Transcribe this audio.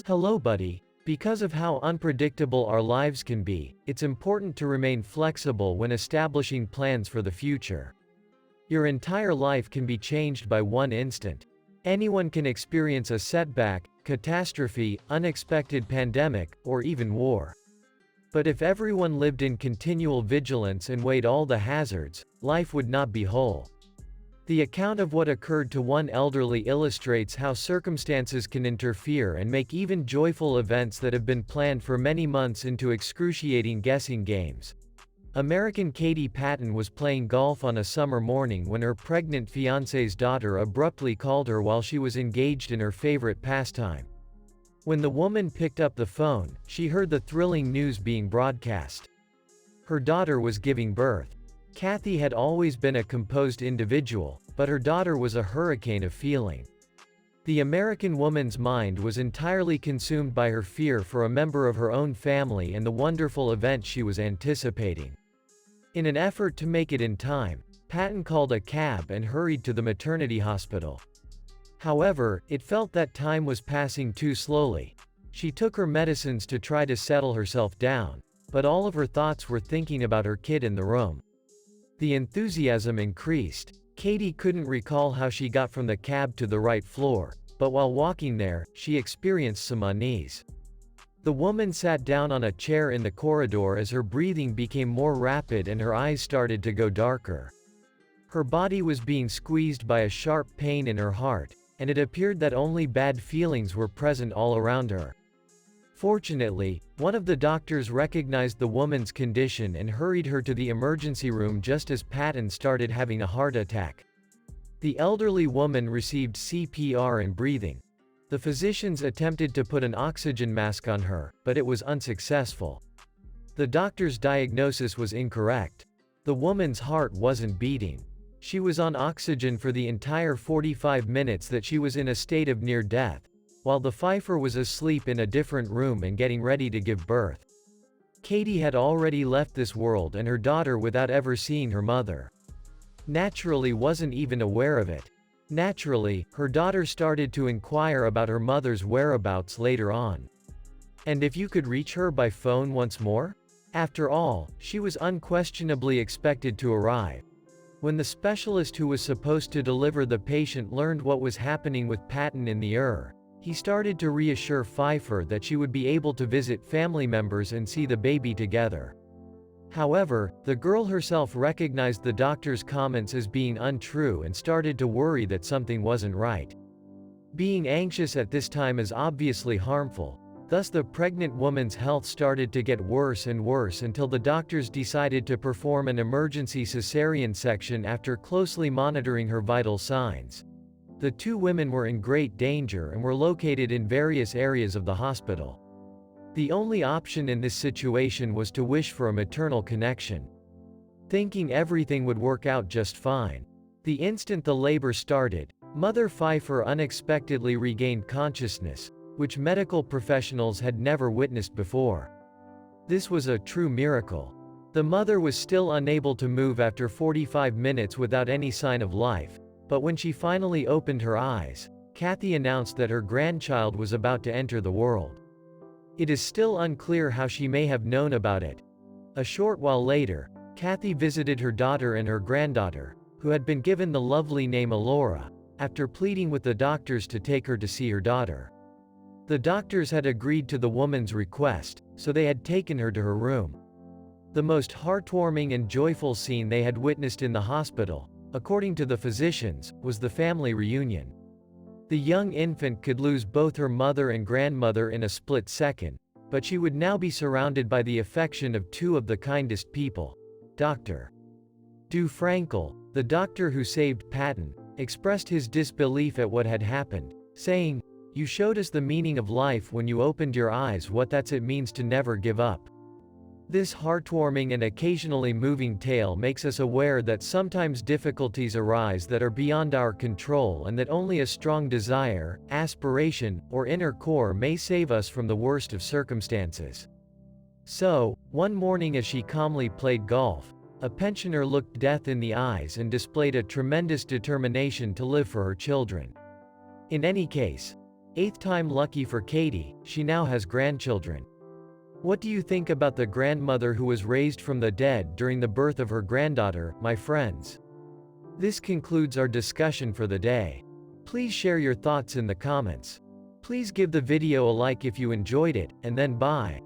Hello, buddy. Because of how unpredictable our lives can be, it's important to remain flexible when establishing plans for the future. Your entire life can be changed by one instant. Anyone can experience a setback, catastrophe, unexpected pandemic, or even war. But if everyone lived in continual vigilance and weighed all the hazards, life would not be whole. The account of what occurred to one elderly illustrates how circumstances can interfere and make even joyful events that have been planned for many months into excruciating guessing games. American Katie Patton was playing golf on a summer morning when her pregnant fiancé's daughter abruptly called her while she was engaged in her favorite pastime. When the woman picked up the phone, she heard the thrilling news being broadcast. Her daughter was giving birth. Kathy had always been a composed individual, but her daughter was a hurricane of feeling. The American woman's mind was entirely consumed by her fear for a member of her own family and the wonderful event she was anticipating. In an effort to make it in time, Patton called a cab and hurried to the maternity hospital. However, it felt that time was passing too slowly. She took her medicines to try to settle herself down, but all of her thoughts were thinking about her kid in the room. The enthusiasm increased. Katie couldn't recall how she got from the cab to the right floor, but while walking there, she experienced some unease. The woman sat down on a chair in the corridor as her breathing became more rapid and her eyes started to go darker. Her body was being squeezed by a sharp pain in her heart, and it appeared that only bad feelings were present all around her. Fortunately, one of the doctors recognized the woman's condition and hurried her to the emergency room just as Patton started having a heart attack. The elderly woman received CPR and breathing. The physicians attempted to put an oxygen mask on her, but it was unsuccessful. The doctor's diagnosis was incorrect. The woman's heart wasn't beating. She was on oxygen for the entire 45 minutes that she was in a state of near death, while the fifer was asleep in a different room and getting ready to give birth. Katie had already left this world and her daughter without ever seeing her mother. Naturally wasn't even aware of it. Naturally, her daughter started to inquire about her mother's whereabouts later on. And if you could reach her by phone once more? After all, she was unquestionably expected to arrive. When the specialist who was supposed to deliver the patient learned what was happening with Patton in the ER, he started to reassure Pfeiffer that she would be able to visit family members and see the baby together. However, the girl herself recognized the doctor's comments as being untrue and started to worry that something wasn't right. Being anxious at this time is obviously harmful, thus the pregnant woman's health started to get worse and worse until the doctors decided to perform an emergency cesarean section after closely monitoring her vital signs. The two women were in great danger and were located in various areas of the hospital. The only option in this situation was to wish for a maternal connection. Thinking everything would work out just fine. The instant the labor started, Mother Pfeiffer unexpectedly regained consciousness, which medical professionals had never witnessed before. This was a true miracle. The mother was still unable to move after 45 minutes without any sign of life, but when she finally opened her eyes, Kathy announced that her grandchild was about to enter the world. It is still unclear how she may have known about it. A short while later, Kathy visited her daughter and her granddaughter, who had been given the lovely name Alora, after pleading with the doctors to take her to see her daughter. The doctors had agreed to the woman's request, so they had taken her to her room. The most heartwarming and joyful scene they had witnessed in the hospital, according to the physicians, was the family reunion. The young infant could lose both her mother and grandmother in a split second, but she would now be surrounded by the affection of two of the kindest people. Dr. Du Frankel, the doctor who saved Patton, expressed his disbelief at what had happened, saying, "You showed us the meaning of life when you opened your eyes, what that's it means to never give up." This heartwarming and occasionally moving tale makes us aware that sometimes difficulties arise that are beyond our control and that only a strong desire, aspiration, or inner core may save us from the worst of circumstances. So, one morning as she calmly played golf, a pensioner looked death in the eyes and displayed a tremendous determination to live for her children. In any case, Eighth time lucky for Katie, she now has grandchildren. What do you think about the grandmother who was raised from the dead during the birth of her granddaughter, my friends? This concludes our discussion for the day. Please share your thoughts in the comments. Please give the video a like if you enjoyed it, and then bye.